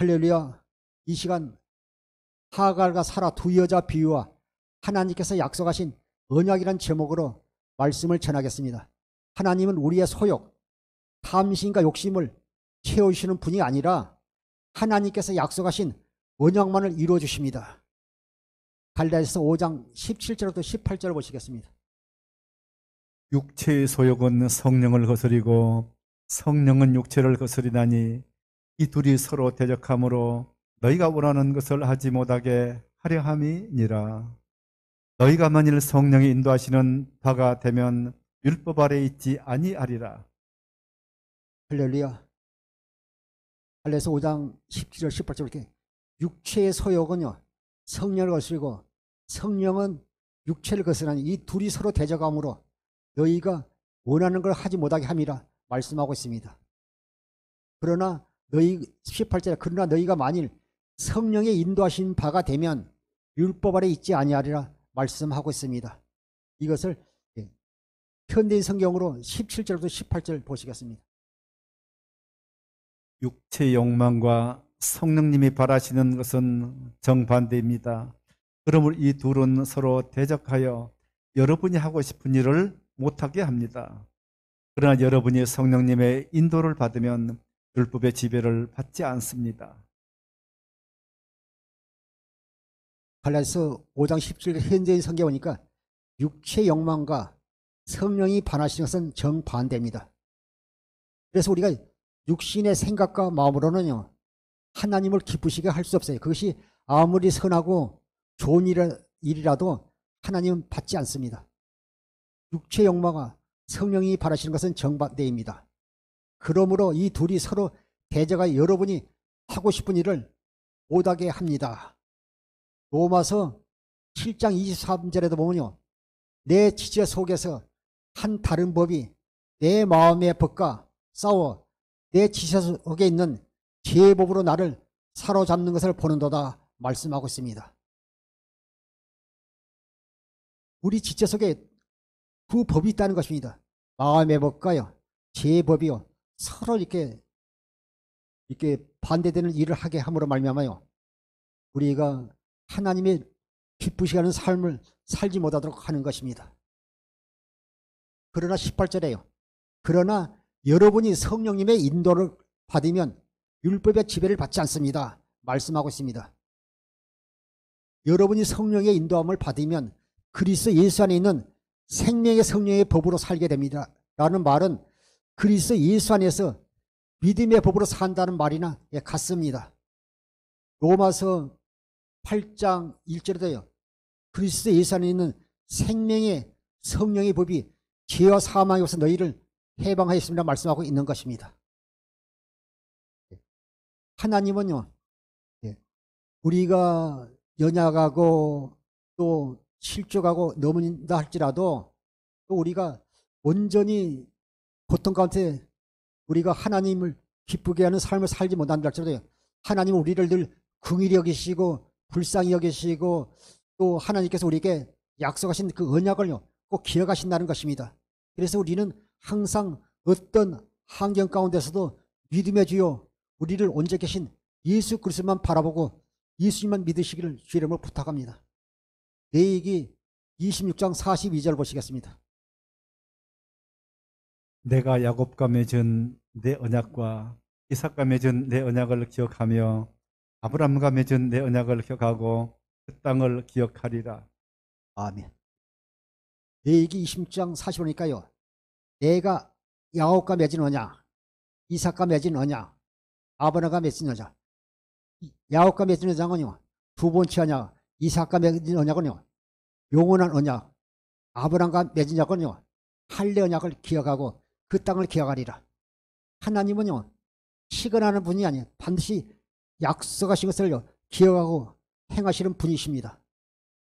할렐루야. 이 시간 하갈과 사라 두 여자 비유와 하나님께서 약속하신 언약이란 제목으로 말씀을 전하겠습니다. 하나님은 우리의 소욕, 탐심과 욕심을 채우시는 분이 아니라 하나님께서 약속하신 언약만을 이루어 주십니다. 갈라디아서 5장 17절부터 18절 보시겠습니다. 육체의 소욕은 성령을 거스리고 성령은 육체를 거스리나니 이 둘이 서로 대적하므로 너희가 원하는 것을 하지 못하게 하려 함이니라. 너희가 만일 성령이 인도하시는 바가 되면 율법 아래 있지 아니하리라. 할렐루야. 갈라디아서 5장 17절 18절 이렇게 육체의 소욕은요 성령을 거스리고 성령은 육체를 거스르니 이 둘이 서로 대적함으로 너희가 원하는 걸 하지 못하게 함이라 말씀하고 있습니다. 그러나 너희 18절에 그러나 너희가 만일 성령의 인도하신 바가 되면 율법 아래 있지 아니하리라 말씀하고 있습니다. 이것을 현대인 성경으로 17절부터 18절 보시겠습니다. 육체의 욕망과 성령님이 바라시는 것은 정반대입니다. 그러므로 이 둘은 서로 대적하여 여러분이 하고 싶은 일을 못하게 합니다. 그러나 여러분이 성령님의 인도를 받으면 율법의 지배를 받지 않습니다. 갈라디아서 5장 17절 현재인 성경에 보니까 육체의 욕망과 성령이 반하시는 것은 정반대입니다. 그래서 우리가 육신의 생각과 마음으로는요 하나님을 기쁘시게 할 수 없어요. 그것이 아무리 선하고 좋은 일이라도 하나님은 받지 않습니다. 육체의 욕망과 성령이 바라시는 것은 정반대입니다. 그러므로 이 둘이 서로 대적하여 여러분이 하고 싶은 일을 못하게 합니다. 로마서 7장 23절에도 보면요 내 지체 속에서 한 다른 법이 내 마음의 법과 싸워 내 지체 속에 있는 죄의 법으로 나를 사로잡는 것을 보는도다 말씀하고 있습니다. 우리 지체 속에 그 법이 있다는 것입니다. 마음의 법과요 죄의 법이요 서로 이렇게 반대되는 일을 하게 함으로 말미암아요 우리가 하나님의 기쁘시게 하는 삶을 살지 못하도록 하는 것입니다. 그러나 18절에요. 그러나 여러분이 성령님의 인도를 받으면 율법의 지배를 받지 않습니다. 말씀하고 있습니다. 여러분이 성령의 인도함을 받으면 그리스도 예수 안에 있는 생명의 성령의 법으로 살게 됩니다. 라는 말은 그리스도 예수 안에서 믿음의 법으로 산다는 말이나 같습니다. 로마서 8장 1절에도요. 그리스도 예수 안에 있는 생명의 성령의 법이 죄와 사망에 없어 너희를 해방하였습니다. 말씀하고 있는 것입니다. 하나님은요. 우리가 연약하고 또 실족하고 넘는다 할지라도 또 우리가 온전히 고통 가운데 우리가 하나님을 기쁘게 하는 삶을 살지 못한다 할지라도 하나님은 우리를 늘 긍휼히 여기시고 불쌍히 여기시고 또 하나님께서 우리에게 약속하신 그 언약을요 꼭 기억하신다는 것입니다. 그래서 우리는 항상 어떤 환경 가운데서도 믿음의 주요 우리를 온전히 계신 예수 그리스도만 바라보고 예수님만 믿으시기를 주의 이름으로 부탁합니다. 레위기 26장 42절 보시겠습니다. 내가 야곱과 맺은 내 언약과 이삭과 맺은 내 언약을 기억하며 아브라함과 맺은 내 언약을 기억하고 그 땅을 기억하리라. 아멘. 레위기 26장 40절이니까요. 내가 야곱과 맺은 언약, 이삭과 맺은 언약, 아브라함과 맺은 언약. 야곱과 맺은 언약은요. 두 번째 언약, 이삭과 맺은 언약은요. 영원한 언약, 아브라함과 맺은 언약은요. 할례 언약을 기억하고 그 땅을 기억하리라. 하나님은요. 시건하는 분이 아니에요. 반드시 약속하신 것을 기억하고 행하시는 분이십니다.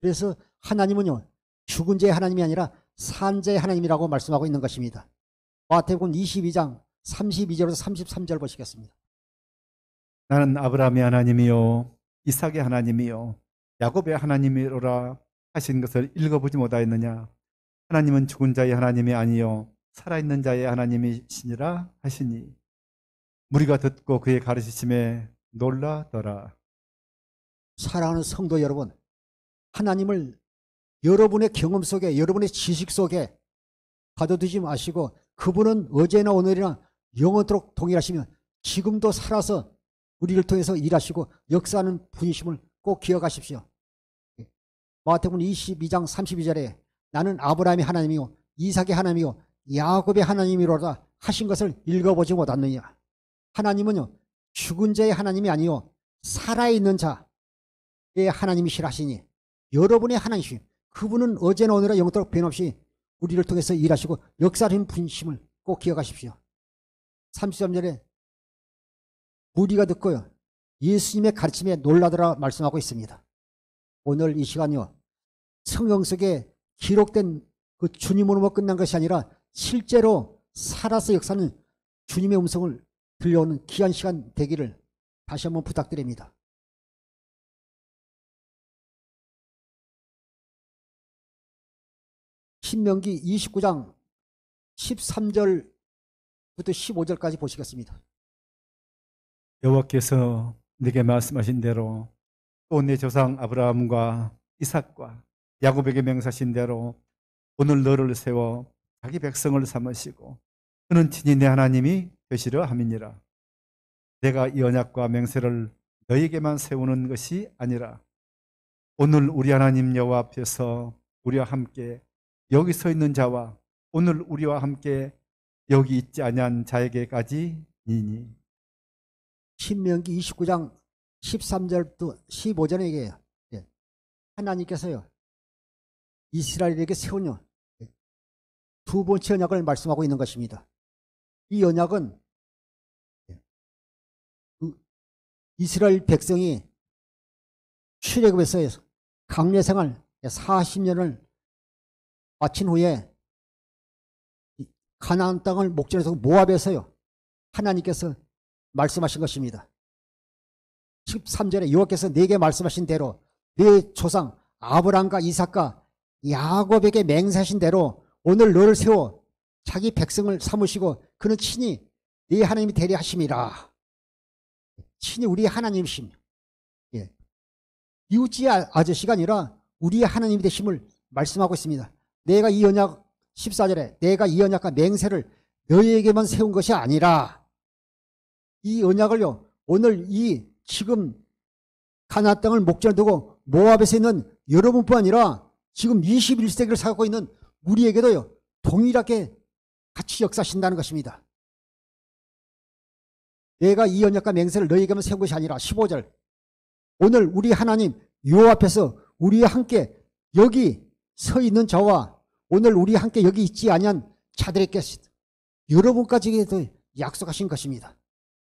그래서 하나님은요. 죽은 자의 하나님이 아니라 산 자의 하나님이라고 말씀하고 있는 것입니다. 마태복음 22장 32절에서 33절 보시겠습니다. 나는 아브라함의 하나님이요 이삭의 하나님이요 야곱의 하나님이로라 하신 것을 읽어보지 못하였느냐. 하나님은 죽은 자의 하나님이 아니요 살아있는 자의 하나님이시니라 하시니 무리가 듣고 그의 가르치심에 놀라더라. 사랑하는 성도 여러분, 하나님을 여러분의 경험 속에, 여러분의 지식 속에 가둬두지 마시고 그분은 어제나 오늘이나 영원토록 동일하시며 지금도 살아서 우리를 통해서 일하시고 역사하는 분이심을 꼭 기억하십시오. 마태복음 22장 32절에 나는 아브라함의 하나님이요 이삭의 하나님이요 야곱의 하나님이로다 하신 것을 읽어보지 못했느냐. 하나님은요 죽은 자의 하나님이 아니요 살아있는 자의 하나님이시라 하시니 여러분의 하나님이시오. 그분은 어제나 오늘이나 영원토록 변함없이 우리를 통해서 일하시고 역사하는 분이심을 꼭 기억하십시오. 33절에 무리가 듣고요 예수님의 가르침에 놀라더라 말씀하고 있습니다. 오늘 이 시간요 성경 속에 기록된 그 주님으로 끝난 것이 아니라 실제로 살아서 역사하는 주님의 음성을 들려오는 귀한 시간 되기를 다시 한번 부탁드립니다. 신명기 29장 13절부터 15절까지 보시겠습니다. 여호와께서 내게 말씀하신 대로 또 내 조상 아브라함과 이삭과 야곱에게 맹세하신 대로 오늘 너를 세워 자기 백성을 삼으시고 그는 친히 내 하나님이 되시려 함이니라. 내가 이 언약과 맹세를 너에게만 세우는 것이 아니라 오늘 우리 하나님 여호와 앞에서 우리와 함께 여기 서 있는 자와 오늘 우리와 함께 여기 있지 아니한 자에게까지 이니. 신명기 29장 13절부터 15절에 얘기해요. 하나님께서요 이스라엘에게 세운 두 번째 언약을 말씀하고 있는 것입니다. 이 언약은 이스라엘 백성이 출애굽에서 강례 생활 40년을 마친 후에 가나안 땅을 목전에서 모압에서요 하나님께서 말씀하신 것입니다. 13절에 여호와께서 내게 말씀하신 대로 내 조상 아브라함과 이삭과 야곱에게 맹세하신 대로 오늘 너를 세워 자기 백성을 삼으시고 그는 친히 네 하나님이 되려 하심이라. 친히 우리의 하나님이심. 이웃지 아저씨가 아니라 우리의 하나님이 되심을 말씀하고 있습니다. 내가 이 언약 14절에 내가 이 언약과 맹세를 너희에게만 세운 것이 아니라 이 언약을요 오늘 이 지금 가나안 땅을 목전에 두고 모압에서 있는 여러분뿐 아니라 지금 21세기를 살고 있는 우리에게도요 동일하게 같이 역사하신다는 것입니다. 내가 이 언약과 맹세를 너희에게만 세운 것이 아니라 15절 오늘 우리 하나님 여호와 앞에서 우리와 함께 여기 서 있는 저와 오늘 우리 함께 여기 있지 아니한 자들에게 여러분까지도 약속하신 것입니다.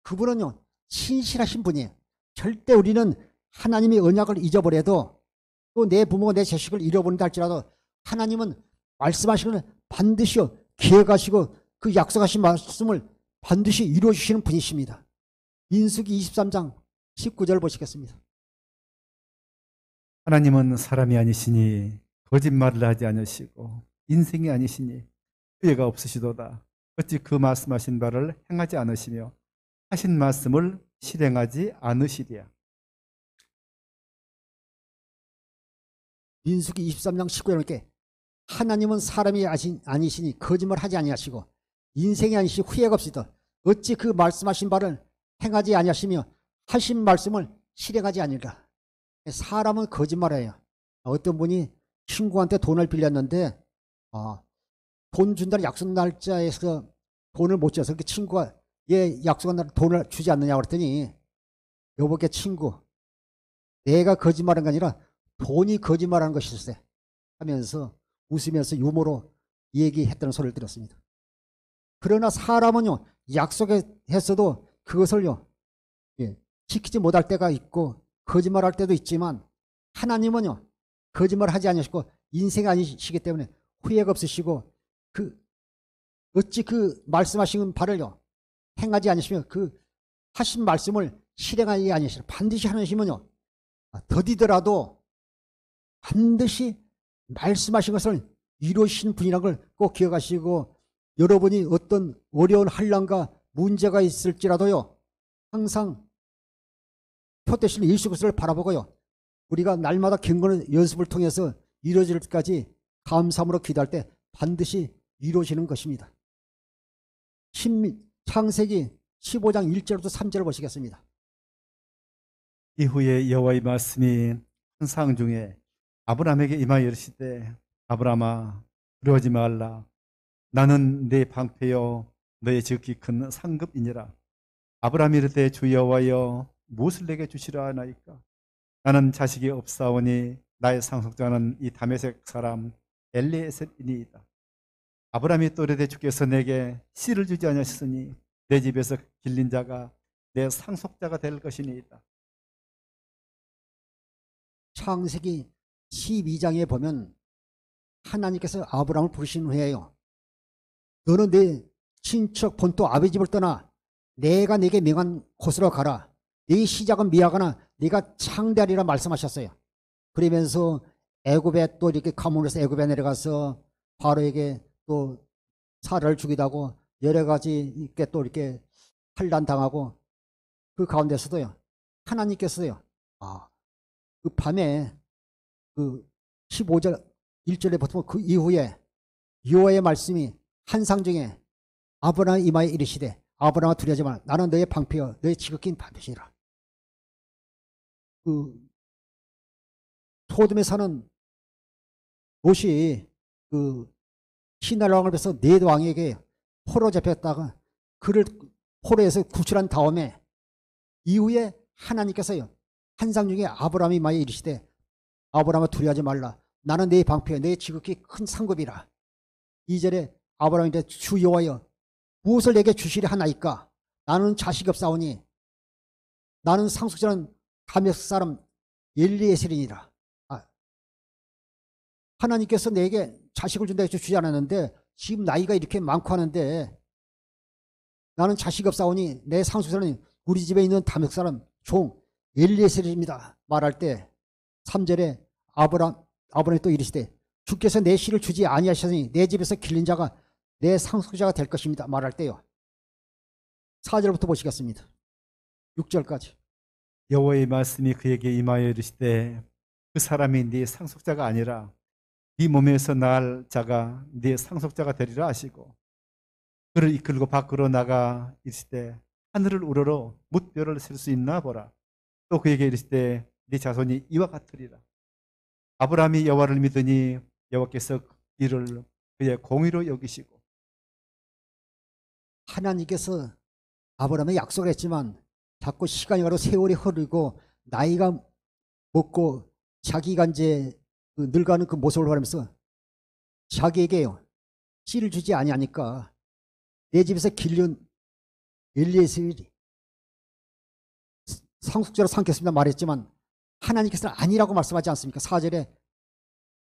그분은요 신실하신 분이에요. 절대 우리는 하나님의 언약을 잊어버려도 또 내 부모가 내 자식을 잃어버린다 할지라도 하나님은 말씀하시는 반드시 기억하시고 그 약속하신 말씀을 반드시 이루어주시는 분이십니다. 민수기 23장 19절 보시겠습니다. 하나님은 사람이 아니시니 거짓말을 하지 않으시고 인생이 아니시니 후회가 없으시도다. 어찌 그 말씀하신 바를 행하지 않으시며 하신 말씀을 실행하지 않으시리야. 민수기 23장 19절에 하나님은 사람이 아니시니 거짓말하지 아니하시고 인생이 아니시 후회가 없으시다. 어찌 그 말씀하신 바를 행하지 아니하시며 하신 말씀을 실행하지 아니라. 사람은 거짓말해요. 어떤 분이 친구한테 돈을 빌렸는데 돈 준다는 약속 날짜에서 돈을 못 줘서 그 친구가 얘 약속한 날 돈을 주지 않느냐고 그랬더니 여보게 친구 내가 거짓말한 게 아니라 돈이 거짓말하는 것일세 하면서 웃으면서 유머로 얘기했다는 소리를 들었습니다. 그러나 사람은요 약속했어도 그것을요 지키지 못할 때가 있고 거짓말할 때도 있지만 하나님은요 거짓말하지 않으시고 인생이 아니시기 때문에 후회가 없으시고 어찌 그 말씀하신 바를요 행하지 않으시며 그 하신 말씀을 실행하지 않으시라. 반드시 하시면요 더디더라도 반드시 말씀하신 것을 이루시는 분이라는 걸 꼭 기억하시고 여러분이 어떤 어려운 환난과 문제가 있을지라도요 항상 표대실 예수그리스도를 바라보고요. 우리가 날마다 경건의 연습을 통해서 이루어질 때까지 감사함으로 기도할 때 반드시 이루어지는 것입니다. 창세기 15장 1절부터 3절을 보시겠습니다. 이후에 여호와의 말씀이 환상 중에 아브라함에게 임하여 이르시되 아브라함아 두려워하지 말라. 나는 네 방패요 너의 지극히 큰 상급이니라. 아브라함이 이르되 주 여호와여 무엇을 내게 주시라 하나이까. 나는 자식이 없사오니 나의 상속자는 이 다메섹 사람 엘리에셀이니이다. 아브라함이 또 이르되 주께서 내게 씨를 주지 아니하셨으니 내 집에서 길린 자가 내 상속자가 될 것이니이다. 창세기 12장에 보면 하나님께서 아브라함을 부르신 후에요. 너는 내 친척 본토 아비 집을 떠나 내가 네게 명한 곳으로 가라. 네 시작은 미하거나 네가 창대하리라 말씀하셨어요. 그러면서 애굽에 또 이렇게 가문에서 애굽에 내려가서 바로에게 또 사라를 죽이도 하고 여러 가지 이렇게 또 이렇게 환난 당하고 그 가운데서도요. 하나님께서요. 그 밤에 그 15절 1절에 보통 그 이후에 여호와의 말씀이 환상 중에 아브라함 이마에 이르시되 아브라함아 두려워하지 마라. 나는 너의 방패여 너의 지극히 반드시라. 그 소돔에 사는 롯이 그 신할 왕을 뵈서 네 왕에게 포로 잡혔다가 그를 포로에서 구출한 다음에 이후에 하나님께서요 환상 중에 아브라함이 이마에 이르시되 아브라함아 두려워하지 말라. 나는 네 방패여 내 지극히 큰 상급이라. 2절에 아브라함이 주 여호와여 무엇을 내게 주시리 하나이까. 나는 자식이 없사오니 나는 상속자는 다메섹 사람 엘리에셀이니라. 하나님께서 내게 자식을 준다 해서 주지 않았는데 지금 나이가 이렇게 많고 하는데 나는 자식이 없사오니 내 상속자는 우리 집에 있는 다메섹 사람 종 엘리에셀입니다. 말할 때 3절에 아브라함이 또 이르시되 주께서 내 씨를 주지 아니하셨으니 내 집에서 길린 자가 내 상속자가 될 것입니다. 말할 때요. 4절부터 보시겠습니다. 6절까지. 여호와의 말씀이 그에게 임하여 이르시되 그 사람이 네 상속자가 아니라 네 몸에서 날 자가 네 상속자가 되리라 하시고 그를 이끌고 밖으로 나가 이르시되 하늘을 우러러 뭇별을 셀 수 있나 보라. 또 그에게 이르시되 네 자손이 이와 같으리라. 아브라함이 여호와를 믿으니 여호와께서 이를 그의 공의로 여기시고. 하나님께서 아브라함에 약속을 했지만 자꾸 시간이 가고 세월이 흐르고 나이가 먹고 자기가 이제 늙어가는 그 모습을 바라면서 자기에게요 씨를 주지 아니하니까 내 집에서 길른 엘리에셀이 상속자로 삼겠습니다 말했지만 하나님께서는 아니라고 말씀하지 않습니까? 4절에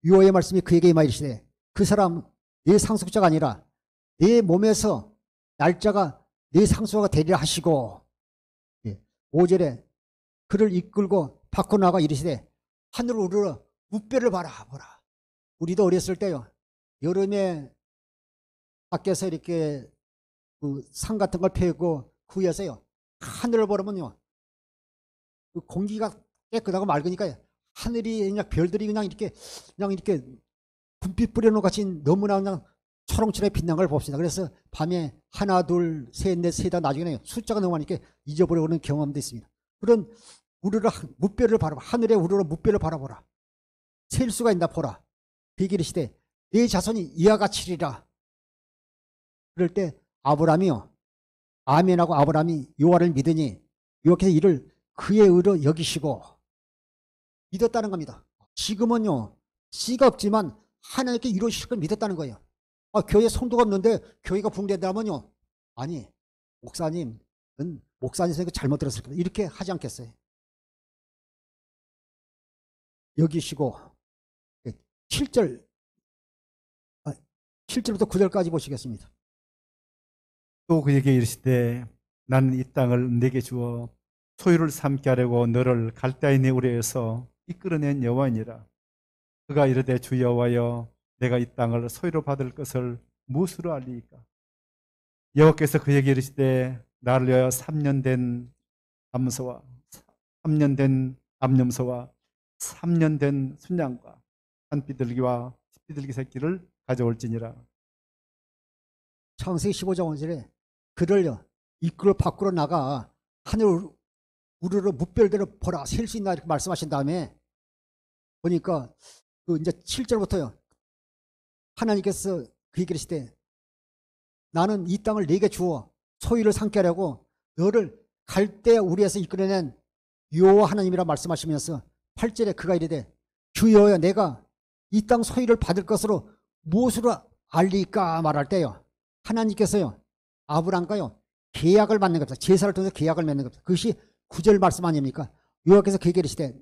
여호와의 말씀이 그에게 임하이르시되 그 사람 내 상속자가 아니라 내 몸에서 날짜가 내 상속자가 되리라 하시고 5절에 그를 이끌고 밖으로 나가 이르시되 하늘을 우러러 뭇별을 보라. 우리도 어렸을 때요 여름에 밖에서 이렇게 그 상 같은 걸 패고 그 위에서요 하늘을 보면요 그 공기가 깨끗하고 맑으니까 하늘이 그냥 별들이 그냥 이렇게 분빛 뿌려놓은 같이 너무나 그냥 초롱초롱 빛난 걸 봅시다. 그래서 밤에 하나, 둘, 셋, 넷, 세다 나중에는 숫자가 너무 많으니까 잊어버리는 경험도 있습니다. 그런 우르르 뭇별을 바라봐. 하늘에 우르르 뭇별을 바라보라. 셀 수가 있나 보라. 비기르 시대 내 자손이 이와 같이리라. 그럴 때 아브라함이요. 아멘하고 아브라함이 여호와를 믿으니 여호와께서 이를 그의 의로 여기시고 믿었다는 겁니다. 지금은요. 씨가 없지만 하나님께 이루실 걸 믿었다는 거예요. 교회에 성도가 없는데 교회가 붕괴된다면요. 아니 목사님은 목사님 생각 잘못 들었을 거다. 이렇게 하지 않겠어요. 여기시고 7절부터 9절까지 보시겠습니다. 또 그에게 이르시되 나는 이 땅을 내게 주어 소유를 삼게 하려고 너를 갈대아인의 우리에서 이끌어낸 여호와이니라. 그가 이르되 주 여호와여 내가 이 땅을 소유로 받을 것을 무엇으로 알리이까. 여호와께서 그에게 이르시되 나를 위하여 3년 된 암소와 3년 된 암염소와 3년 된 순양과 한 비둘기와 비둘기 새끼를 가져올지니라. 창세기 15장 5절에 그들요 이끌어 밖으로 나가 하늘 우르르 무별대로 보라 셀 수 있나 이렇게 말씀하신 다음에 보니까 그 이제 7절부터요 하나님께서 그 얘기를 하시되 나는 이 땅을 네게 주어 소유를 삼게 하려고 너를 갈대 우리에서 이끌어낸 여호와 하나님이라 말씀하시면서 8절에 그가 이르되 주여여 내가 이 땅 소유를 받을 것으로 무엇으로 알리까 말할 때요 하나님께서요 아브람과요 계약을 맺는 겁니다. 제사를 통해서 계약을 맺는 겁니다. 그것이 9절 말씀 아닙니까? 여호와께서 그 얘기를 하시되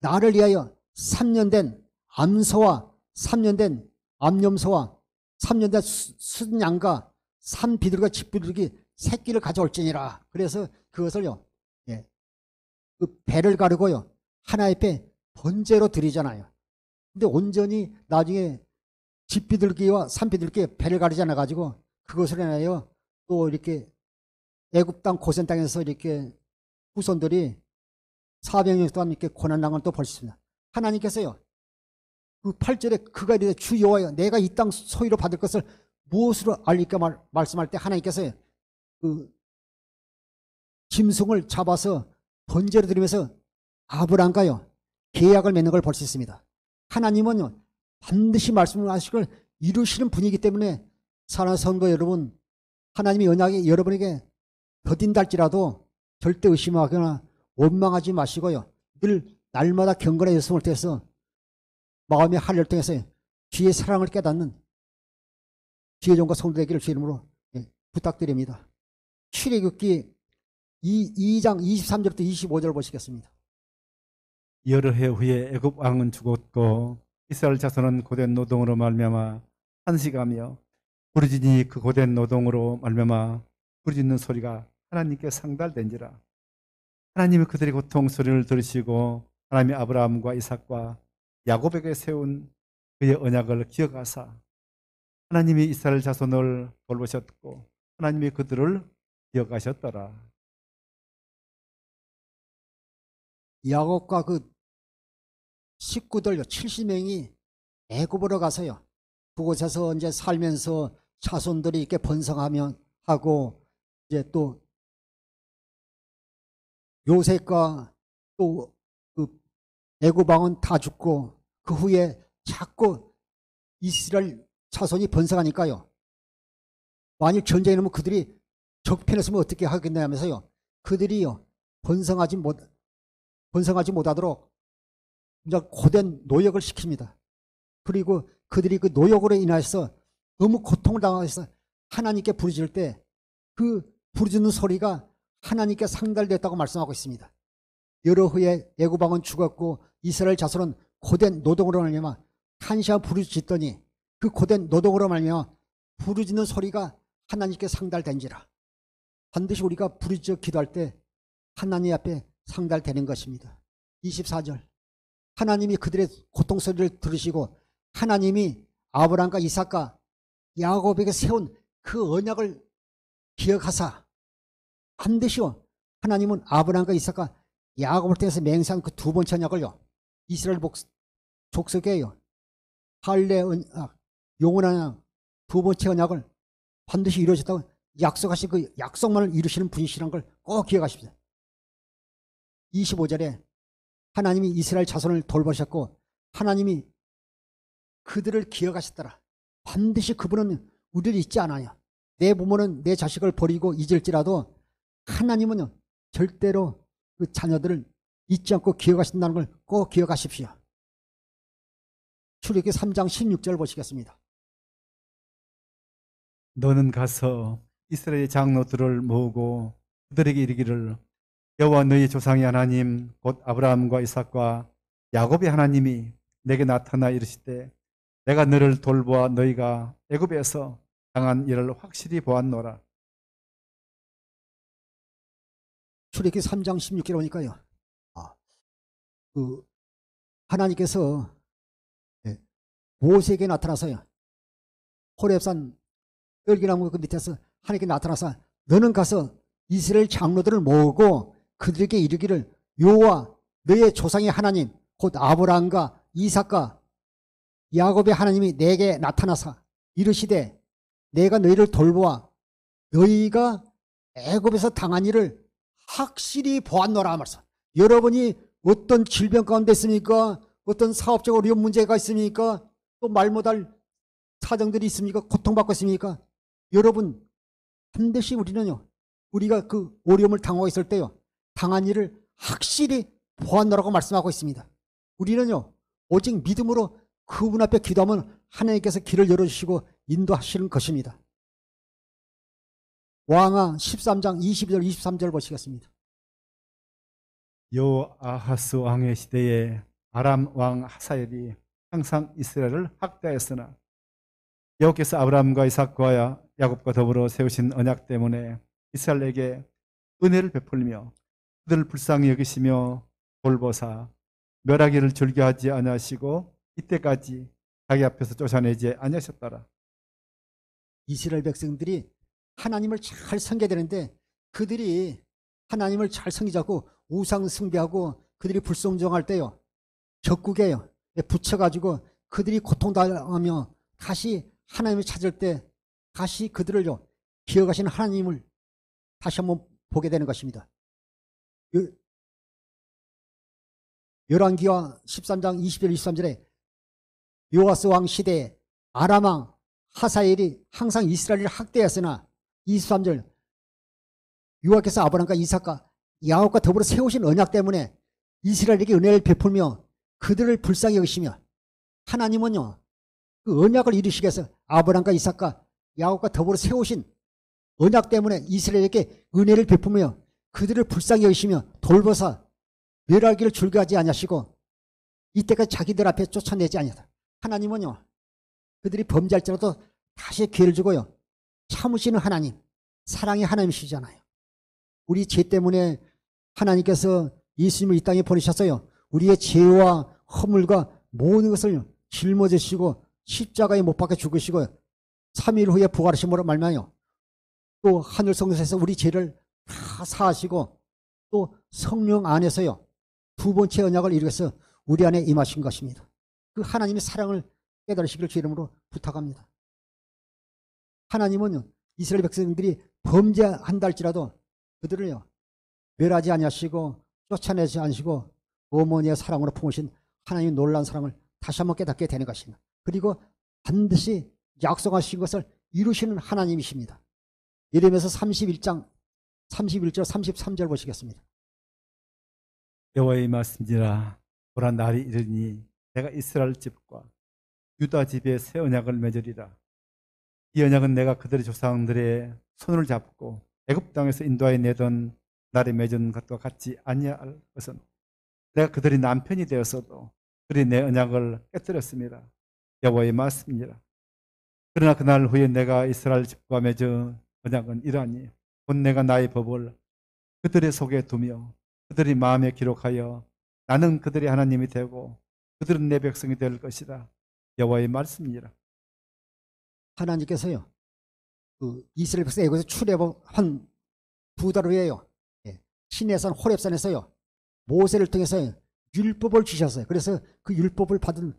나를 위하여 3년 된 암소와 3년 된 암염소와 3년 된 순양과 산비둘기와 집비둘기 새끼를 가져올지니라. 그래서 그것을요 예, 그 배를 가르고요 하나의 배 번제로 드리잖아요. 근데 온전히 나중에 집비둘기와 산비둘기에 배를 가르지 않아 가지고 그것을 인하여 또 이렇게 애굽 땅 고센 땅에서 이렇게 후손들이 400년 동안 이렇게 고난당을 또 볼 수 있습니다. 하나님께서요 그 8절에 그가 이르되 주 여호와여 내가 이 땅 소유로 받을 것을 무엇으로 알릴까 말씀할 때 하나님께서 그 짐승을 잡아서 번제로 드리면서 아브람과요 계약을 맺는 걸 볼 수 있습니다. 하나님은요 반드시 말씀을 하시고 이루시는 분이기 때문에 사랑하는 성도 여러분 하나님의 언약이 여러분에게 더딘다 할지라도 절대 의심하거나 원망하지 마시고요 늘 날마다 경건의 열성을 통해서 마음의 한을 통해서 주의 사랑을 깨닫는 주의 종과 성도 되기를 주의 이름으로 부탁드립니다. 출애굽기 2장 23절부터 25절 보시겠습니다. 여러 해 후에 애굽 왕은 죽었고 이스라엘 자손은 고된 노동으로 말미암아 한식하며 부르짖니 그 고된 노동으로 말미암아 부르짖는 소리가 하나님께 상달된지라. 하나님이 그들의 고통 소리를 들으시고 하나님이 아브라함과 이삭과 야곱에게 세운 그의 언약을 기억하사 하나님이 이스라엘 자손을 돌보셨고 하나님이 그들을 기억하셨더라. 야곱과 그 식구들 70명이 애굽으로 가서요 그곳에서 이제 살면서 자손들이 이렇게 번성하면 하고 이제 또 요셉과 또 그 애굽 왕은 다 죽고 그 후에 자꾸 이스라엘 자손이 번성하니까요 만일 전쟁이 나면 그들이 적편에 서면 어떻게 하겠냐 하면서요 그들이요 번성하지 못하도록 이제 고된 노역을 시킵니다. 그리고 그들이 그 노역으로 인해서 너무 고통을 당해서 하나님께 부르짖을 때 그 부르짖는 소리가 하나님께 상달됐다고 말씀하고 있습니다. 여러 후에 애굽 왕은 죽었고 이스라엘 자손은 고된 노동으로 말미암아 한시간 부르짖더니 그 고된 노동으로 말미암아 부르짖는 소리가 하나님께 상달된지라. 반드시 우리가 부르짖어 기도할 때 하나님 앞에 상달되는 것입니다. 24절 하나님이 그들의 고통 소리를 들으시고 하나님이 아브람과 이삭과 야곱에게 세운 그 언약을 기억하사 반드시요 하나님은 아브람과 이삭과 야곱을 통해서 맹세한 그 두 번째 언약을요 이스라엘 족속에요 할례 영원한 두 번째 언약을 반드시 이루어졌다고 약속하신 그 약속만을 이루시는 분이시라는 걸 꼭 기억하십시오. 25절에 하나님이 이스라엘 자손을 돌보셨고 하나님이 그들을 기억하셨더라. 반드시 그분은 우리를 잊지 않아요. 내 부모는 내 자식을 버리고 잊을지라도 하나님은 절대로 그 자녀들을 잊지 않고 기억하신다는 걸 꼭 기억하십시오. 출애굽기 3장 16절 보시겠습니다. 너는 가서 이스라엘 장로들을 모으고 그들에게 이르기를 여호와 너희 조상의 하나님 곧 아브라함과 이삭과 야곱의 하나님이 내게 나타나 이르시되 내가 너를 돌보아 너희가 애굽에서 당한 일을 확실히 보았노라. 출애굽기 3장 16절 보니까요. 그 하나님께서 모세에게 나타나서요. 호렙산 떨기나무 그 밑에서 하나님께 나타나서 너는 가서 이스라엘 장로들을 모으고 그들에게 이르기를 여호와 너의 조상의 하나님 곧 아브라함과 이삭과 야곱의 하나님이 내게 나타나사 이르시되 내가 너희를 돌보아 너희가 애굽에서 당한 일을 확실히 보았노라 말씀. 여러분이 어떤 질병 가운데 있습니까? 어떤 사업적 어려운 문제가 있습니까? 또 말 못할 사정들이 있습니까? 고통받고 있습니까? 여러분 반드시 우리는요, 우리가 그 어려움을 당하고 있을 때요, 당한 일을 확실히 보았노라고 말씀하고 있습니다. 우리는요, 오직 믿음으로 그분 앞에 기도하면 하나님께서 길을 열어주시고 인도하시는 것입니다. 왕하 13장 22절 23절 보시겠습니다. 여호아하스 왕의 시대에 아람 왕 하사엘이 항상 이스라엘을 학대하였으나 여호께서 아브라함과 이삭과 야곱과 더불어 세우신 언약 때문에 이스라엘에게 은혜를 베풀며 그들을 불쌍히 여기시며 돌보사 멸하기를 즐겨하지 아니하시고 이때까지 자기 앞에서 쫓아내지 아니하셨더라. 이스라엘 백성들이 하나님을 잘 섬겨야 되는데 그들이 하나님을 잘 섬기지 않고 우상 숭배하고 그들이 불순종할 때요, 적국에 붙여가지고 그들이 고통당하며 다시 하나님을 찾을 때 다시 그들을요, 기억하시는 하나님을 다시 한번 보게 되는 것입니다. 열왕기하 13장 20절 23절에 요아스 왕 시대에 아람 왕 하사엘이 항상 이스라엘을 학대했으나 23절 여호와께서 아브라함과 이삭과 야곱과 더불어 세우신 언약 때문에 이스라엘에게 은혜를 베풀며 그들을 불쌍히 여기시며 하나님은요, 그 언약을 이루시기 위해서 아브라함과 이삭과 야곱과 더불어 세우신 언약 때문에 이스라엘에게 은혜를 베풀며 그들을 불쌍히 여기시며 돌보사 멸하기를 즐겨하지 아니하시고 이때까지 자기들 앞에 쫓아내지 아니하다. 하나님은요, 그들이 범죄할지라도 다시 기회를 주고요, 참으시는 하나님, 사랑의 하나님이시잖아요. 우리 죄 때문에 하나님께서 예수님을 이 땅에 보내셨어요. 우리의 죄와 허물과 모든 것을 짊어지시고 십자가에 못 박혀 죽으시고 3일 후에 부활하심으로 말미암아 또 하늘 성소에서 우리 죄를 다 사하시고 또 성령 안에서요, 두 번째 언약을 이루어서 우리 안에 임하신 것입니다. 그 하나님의 사랑을 깨달으시기를 주 이름으로 부탁합니다. 하나님은 이스라엘 백성들이 범죄한다 할지라도 그들을요, 멸하지 아니하시고 쫓아내지 않으시고 어머니의 사랑으로 품으신 하나님의 놀라운 사랑을 다시 한번 깨닫게 되는 것입니다. 그리고 반드시 약속하신 것을 이루시는 하나님이십니다. 예레미야서 31장 31절 33절 보시겠습니다. 여호와의 말씀이라 보라 날이 이르니 내가 이스라엘 집과 유다 집에 새 언약을 맺으리라. 이 언약은 내가 그들의 조상들의 손을 잡고 애굽 땅에서 인도하여 내던 날에 맺은 것과 같지 아니할 것은 내가 그들이 남편이 되었어도 그들이 내 언약을 깨뜨렸습니다. 여호와의 말씀이니라. 그러나 그날 후에 내가 이스라엘 집과 맺은 언약은 이러하니 곧 내가 나의 법을 그들의 속에 두며 그들이 마음에 기록하여 나는 그들의 하나님이 되고 그들은 내 백성이 될 것이다. 여호와의 말씀이니라. 하나님께서요, 그 이스라엘 백성 애굽에서 출애굽한 2달 후에요, 시내산 호렙산에서요, 모세를 통해서 율법을 주셨어요. 그래서 그 율법을 받은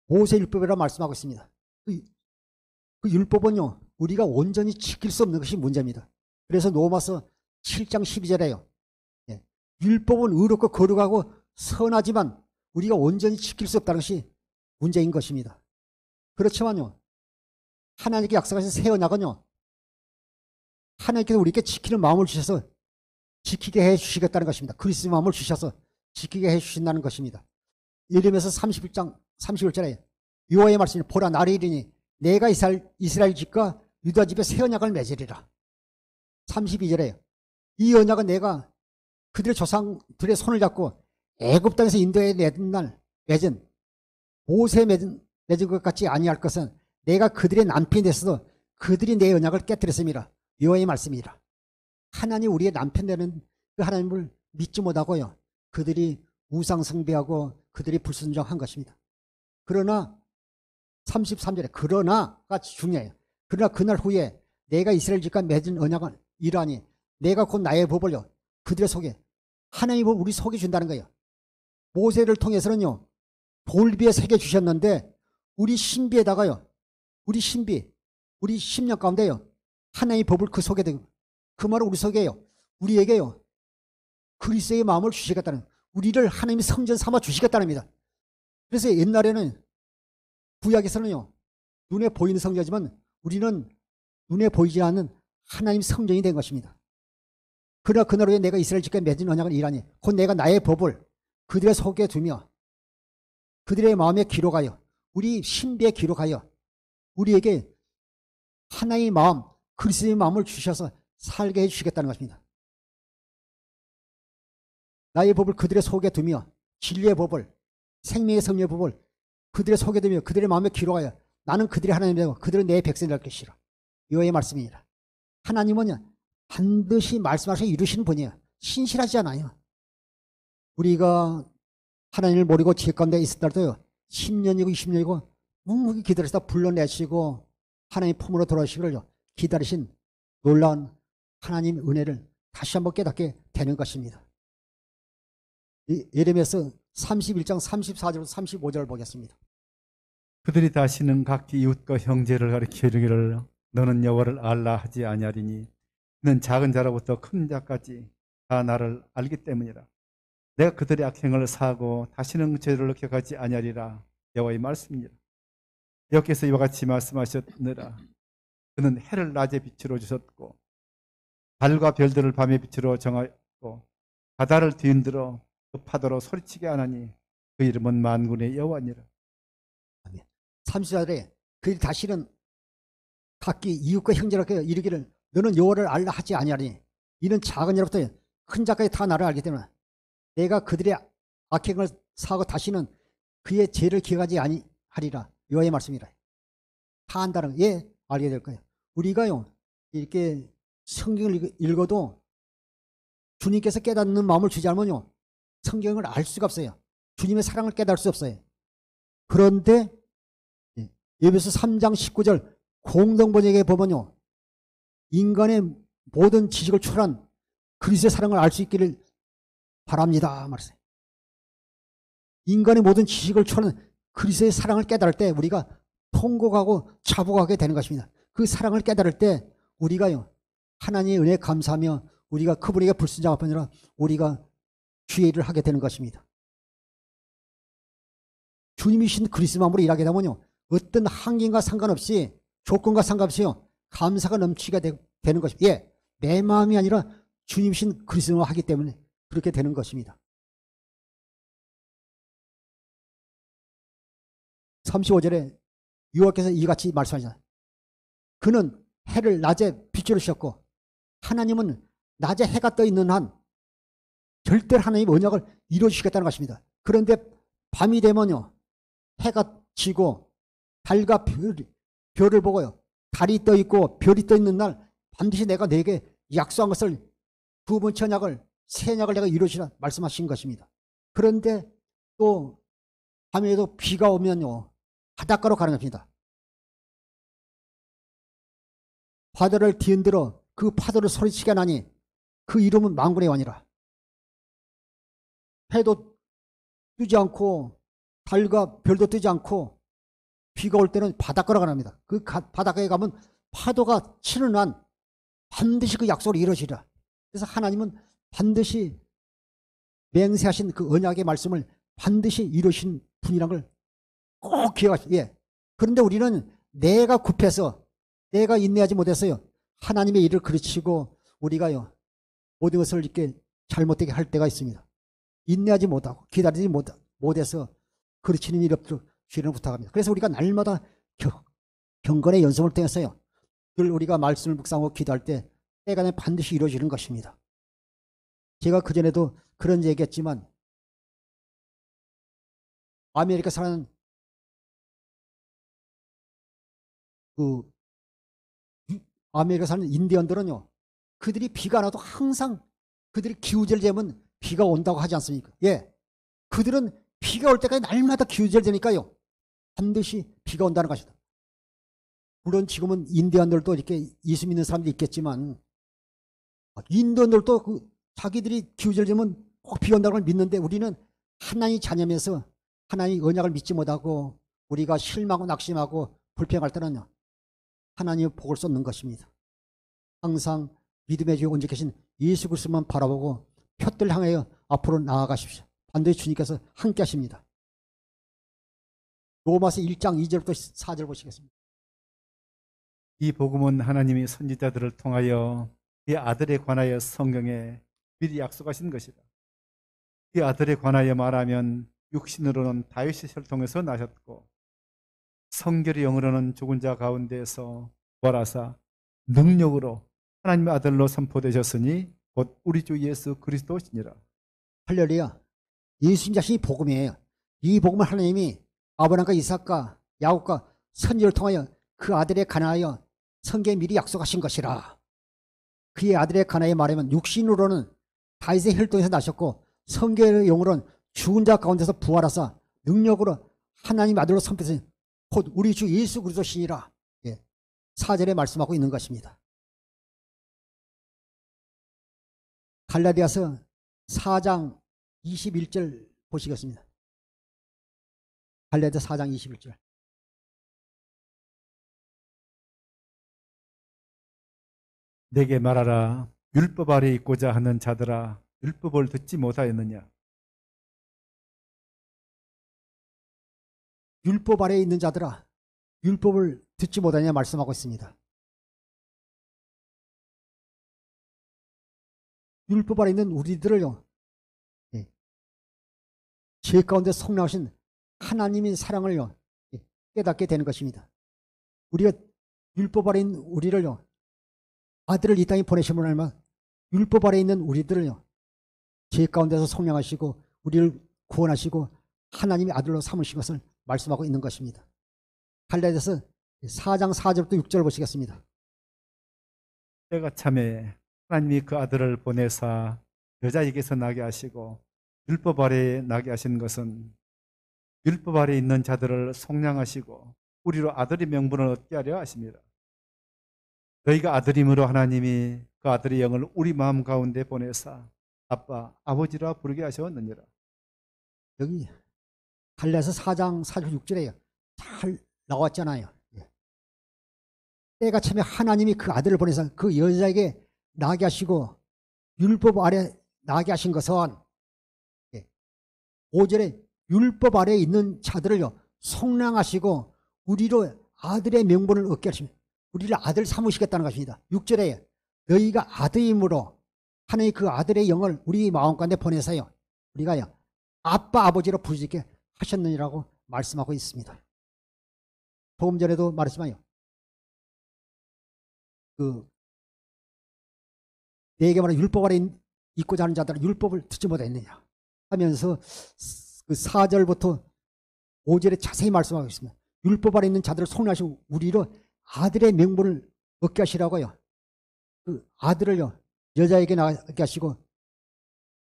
모세 율법이라고 말씀하고 있습니다. 그 율법은요, 우리가 온전히 지킬 수 없는 것이 문제입니다. 그래서 로마서 7장 12절에요, 율법은 의롭고 거룩하고 선하지만 우리가 온전히 지킬 수 없다는 것이 문제인 것입니다. 그렇지만요, 하나님께 약속하신 새 언약은요, 하나님께서 우리에게 지키는 마음을 주셔서 지키게 해 주시겠다는 것입니다. 그리스도의 마음을 주셔서 지키게 해 주신다는 것입니다. 예레미야서 31장 31절에 여호와의 말씀이 보라 날이 이르니 내가 이스라엘 집과 유다 집에 새 언약을 맺으리라. 32절에 이 언약은 내가 그들의 조상들의 손을 잡고 애굽 땅에서 인도해 내던 날 맺은 모세 맺은 것 같지 아니할 것은 내가 그들의 남편이 됐어도 그들이 내 언약을 깨뜨렸습니다. 여호와의 말씀이라. 하나님 우리의 남편 되는 그 하나님을 믿지 못하고요, 그들이 우상 숭배하고 그들이 불순종한 것입니다. 그러나 33절에 그러나가 중요해요. 그러나 그날 후에 내가 이스라엘 집과 맺은 언약은 이러하니 내가 곧 나의 법을요 그들의 속에 하나님이 우리 속에 준다는 거예요. 모세를 통해서는요, 돌비에 새겨 주셨는데, 우리 신비에다가요, 우리 신비, 우리 심령 가운데요, 하나님의 법을 그 속에 대고, 그 말은 우리 속에요, 우리에게요, 그리스도의 마음을 주시겠다는, 우리를 하나님의 성전 삼아 주시겠다는 겁니다. 그래서 옛날에는, 구약에서는요, 눈에 보이는 성전이지만, 우리는 눈에 보이지 않는 하나님 성전이 된 것입니다. 그러나 그날 후에 내가 이스라엘 집과 맺은 언약을 이라니 곧 내가 나의 법을 그들의 속에 두며 그들의 마음에 기록하여 우리 신비에 기록하여 우리에게 하나님의 마음, 그리스도의 마음을 주셔서 살게 해주시겠다는 것입니다. 나의 법을 그들의 속에 두며 진리의 법을, 생명의 성령의 법을 그들의 속에 두며 그들의 마음에 기록하여 나는 그들의 하나님이 되고 그들은 내 백성이 될 것이라. 여호와의 말씀이니라. 하나님은 반드시 말씀하셔서 이루시는 분이에요. 신실하지 않아요. 우리가 하나님을 모르고 지혜 가운데 있을 때도 10년이고 20년이고 묵묵히 기다리시다 불러내시고 하나님 품으로 돌아오시기를 기다리신 놀라운 하나님 은혜를 다시 한번 깨닫게 되는 것입니다. 예레미야서 31장 34절부터 35절을 보겠습니다. 그들이 다시는 각기 이웃과 형제를 가리켜 이르기를 너는 여호와를 알라 하지 아니하리니 너는 작은 자로부터 큰 자까지 다 나를 알기 때문이라. 내가 그들의 악행을 사하고 다시는 죄를 기억하지 아니하리라. 여호와의 말씀이니라. 여호와께서 이와 같이 말씀하셨느라. 그는 해를 낮에 빛으로 주셨고 달과 별들을 밤의 빛으로 정하였고 바다를 뒤흔들어 그 파도로 소리치게 하나니 그 이름은 만군의 여호와니라. 34절에 그들이 다시는 각기 이웃과 형제라고 이르기를 너는 여호와를 알라 하지 아니하리니 이는 작은 자로부터 큰 자까지 다 나를 알기 때문에 내가 그들의 악행을 사하고 다시는 그의 죄를 기억하지 아니하리라. 여호와의 말씀이라. 다 안다는 예 알게 될 거예요. 우리가요 이렇게 성경을 읽어도 주님께서 깨닫는 마음을 주지 않으면요 성경을 알 수가 없어요. 주님의 사랑을 깨달을 수 없어요. 그런데 에베소 3장 19절 공동번역에 보면요 인간의 모든 지식을 초월한 그리스도의 사랑을 알 수 있기를 바랍니다 말했어요. 인간의 모든 지식을 초월한 그리스도의 사랑을 깨달을 때 우리가 통곡하고 자복하게 되는 것입니다. 그 사랑을 깨달을 때 우리가요 하나님의 은혜에 감사하며 우리가 그분에게 불순종할 뿐 아니라 우리가 주의 일을 하게 되는 것입니다. 주님이신 그리스도 마음으로 일하게 되면요 어떤 한계과 상관없이 조건과 상관없이요 감사가 넘치게 되는 것입니다. 예, 내 마음이 아니라 주님이신 그리스도로 하기 때문에 그렇게 되는 것입니다. 35절에 여호와께서 이같이 말씀하시잖아요. 그는 해를 낮에 빛으로 주셨고 하나님은 낮에 해가 떠 있는 한 절대로 하나님의 언약을 이루어주시겠다는 것입니다. 그런데 밤이 되면요 해가 지고 달과 별을 보고요 달이 떠 있고 별이 떠 있는 날 반드시 내가 내게 약속한 것을 두 번째 언약을 새 언약을 내가 이루시라 말씀하신 것입니다. 그런데 또 밤에도 비가 오면요 바닷가로 가는 것입니다. 바다를 뒤흔들어 그 파도를 소리치게 하나니 그 이름은 만군의 왕이라. 해도 뜨지 않고 달과 별도 뜨지 않고 비가 올 때는 바닷가로 가랍니다. 그 바닷가에 가면 파도가 치는 한 반드시 그 약속을 이루시리라. 그래서 하나님은 반드시 맹세하신 그 언약의 말씀을 반드시 이루신 분이라는 걸 꼭 기억하시오. 예. 그런데 우리는 내가 급해서 내가 인내하지 못해서요 하나님의 일을 그르치고 우리가요 모든 것을 이렇게 잘못되게 할 때가 있습니다. 인내하지 못하고 기다리지 못해서 그르치는 일이 없도록 주의를 부탁합니다. 그래서 우리가 날마다 경건의 연습을 통해서요 늘 우리가 말씀을 묵상하고 기도할 때 때가 되면 반드시 이루어지는 것입니다. 제가 그전에도 그런 얘기했지만 아메리카 사는 아메리카 사는 인디언들은요 그들이 비가 나도 항상 그들이 기우제를 재면 비가 온다고 하지 않습니까? 예, 그들은 비가 올 때까지 날마다 기우제를 재니까요 반드시 비가 온다는 것이다. 물론 지금은 인디언들도 이렇게 예수 믿는 사람도 있겠지만 인디언들도 자기들이 기우제를 재면 꼭 비온다는 걸 믿는데 우리는 하나님 자녀면서 하나님 언약을 믿지 못하고 우리가 실망하고 낙심하고 불평할 때는 하나님의 복을 쏟는 것입니다. 항상 믿음의 주에 온전히 계신 예수 그리스도만 바라보고 표들 향하여 앞으로 나아가십시오. 반드시 주님께서 함께 하십니다. 로마서 1장 2절부터 4절 보시겠습니다. 이 복음은 하나님이 선지자들을 통하여 이 아들에 관하여 성경에 미리 약속하신 것이다. 이 아들에 관하여 말하면 육신으로는 다윗의 혈통에서 나셨고 성결의 영으로는 죽은 자 가운데에서 부활하사 능력으로 하나님의 아들로 선포되셨으니 곧 우리 주 예수 그리스도시니라. 할렐루야. 예수님 자신이 복음이에요. 이 복음을 하나님이 아브라함과 이삭과 야곱과 선지를 통하여 그 아들에 관하여 성경에 미리 약속하신 것이라. 그의 아들에 관하여 말하면 육신으로는 다윗의 혈통에서 나셨고 성결의 영으로는 죽은 자 가운데서 부활하사 능력으로 하나님 아들로 선포되신 곧 우리 주 예수 그리스도시니라. 4절에 말씀하고 있는 것입니다. 갈라디아서 4장 21절 보시겠습니다. 갈라디아 4장 21절. 내게 말하라. 율법 아래 있고자 하는 자들아, 율법을 듣지 못하였느냐? 율법 아래에 있는 자들아, 율법을 듣지 못하냐 말씀하고 있습니다. 율법 아래 있는 우리들을요, 죄 가운데 성령하신 하나님의 사랑을요, 깨닫게 되는 것입니다. 우리가 율법 아래 있는 우리를요, 아들을 이 땅에 보내심으로 하면 율법 아래 있는 우리들을요, 죄 가운데서 성령하시고 우리를 구원하시고 하나님의 아들로 삼으신 것을 말씀하고 있는 것입니다. 갈라디아서 4장 4절부터 6절 보시겠습니다. 때가 참에 하나님이 그 아들을 보내사 여자에게서 나게 하시고 율법 아래에 나게 하신 것은 율법 아래에 있는 자들을 속량하시고 우리로 아들의 명분을 얻게 하려 하십니다. 너희가 아들임으로 하나님이 그 아들의 영을 우리 마음 가운데 보내사 아빠, 아버지라 부르게 하셨느니라. 여기 갈라디아서 4장 4절 6절에 잘 나왔잖아요. 때가 참에 하나님이 그 아들을 보내서 그 여자에게 나게 하시고 율법 아래 나게 하신 것은 5절에 율법 아래에 있는 자들을요 속량하시고 우리로 아들의 명분을 얻게 하십니다. 우리를 아들 삼으시겠다는 것입니다. 6절에 너희가 아들임으로 하나님 그 아들의 영을 우리 마음 가운데 보내서요 우리가요 아빠 아버지로 부르시게 하셨느니라고 말씀하고 있습니다. 조금 전에도 말했지만요 내게 말하는 율법 아래 있고자 하는 자들은 율법을 듣지 못했느냐 하면서 그 4절부터 5절에 자세히 말씀하고 있습니다. 율법 아래 있는 자들을 속량하시고 우리로 아들의 명분을 얻게 하시라고요. 그 아들을요 여자에게 나게 하시고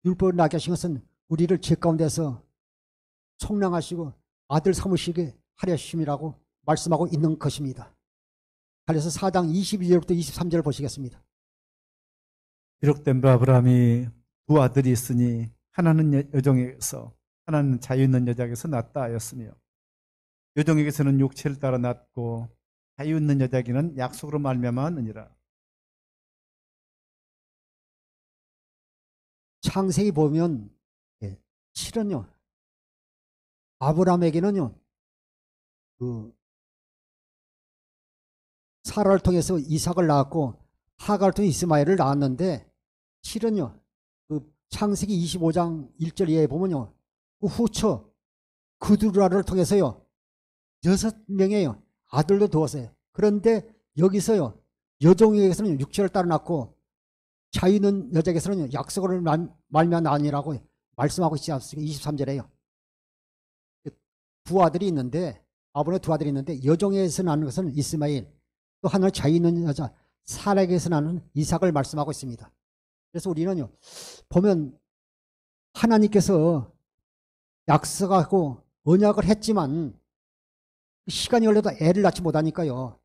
율법을 나게 하신 것은 우리를 죄 가운데서 속량하시고 아들 삼으시게 하려 하심이라고 말씀하고 있는 것입니다. 그래서 4장 22절부터 23절 보시겠습니다. 기록된 바 아브라함이 두 아들이 있으니 하나는 여종에게서 하나는 자유 있는 여자에게서 낳았다 하였으며 여종에게서는 육체를 따라 낳고 자유 있는 여자에게는 약속으로 말미암았느니라. 창세기 보면 실은요 아브라함에게는요 그 사라를 통해서 이삭을 낳았고 하갈을 통해 이스마엘을 낳았는데 실은요 그 창세기 25장 1절 이하에 보면요 그 후처 그두라를 통해서요 6명의 아들도 두었어요. 그런데 여기서요 여종에게서는 육체를 따라 낳고 자유 있는 여자에게서는 약속을 말미암아 아니라고 말씀하고 있지 않습니까? 23절에요. 두 아들이 있는데 아브라함의 두 아들이 있는데 여종에게서 낳는 것은 이스마엘 또 하나는 자유 있는 여자 사라에게서 낳는 이삭을 말씀하고 있습니다. 그래서 우리는요 보면 하나님께서 약속하고 언약을 했지만 시간이 걸려도 애를 낳지 못하니까요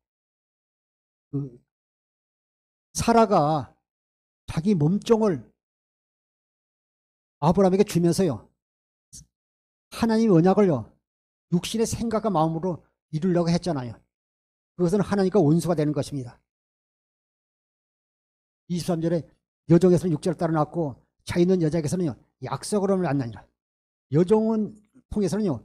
사라가 자기 몸종을 아브라함에게 주면서요. 하나님의 언약을요. 육신의 생각과 마음으로 이루려고 했잖아요. 그것은 하나님과 원수가 되는 것입니다. 23절에 여종에서는 육체를 따라 낳고 차 있는 여자에게서는요. 약속으로 만나니라. 여종은 통해서는요.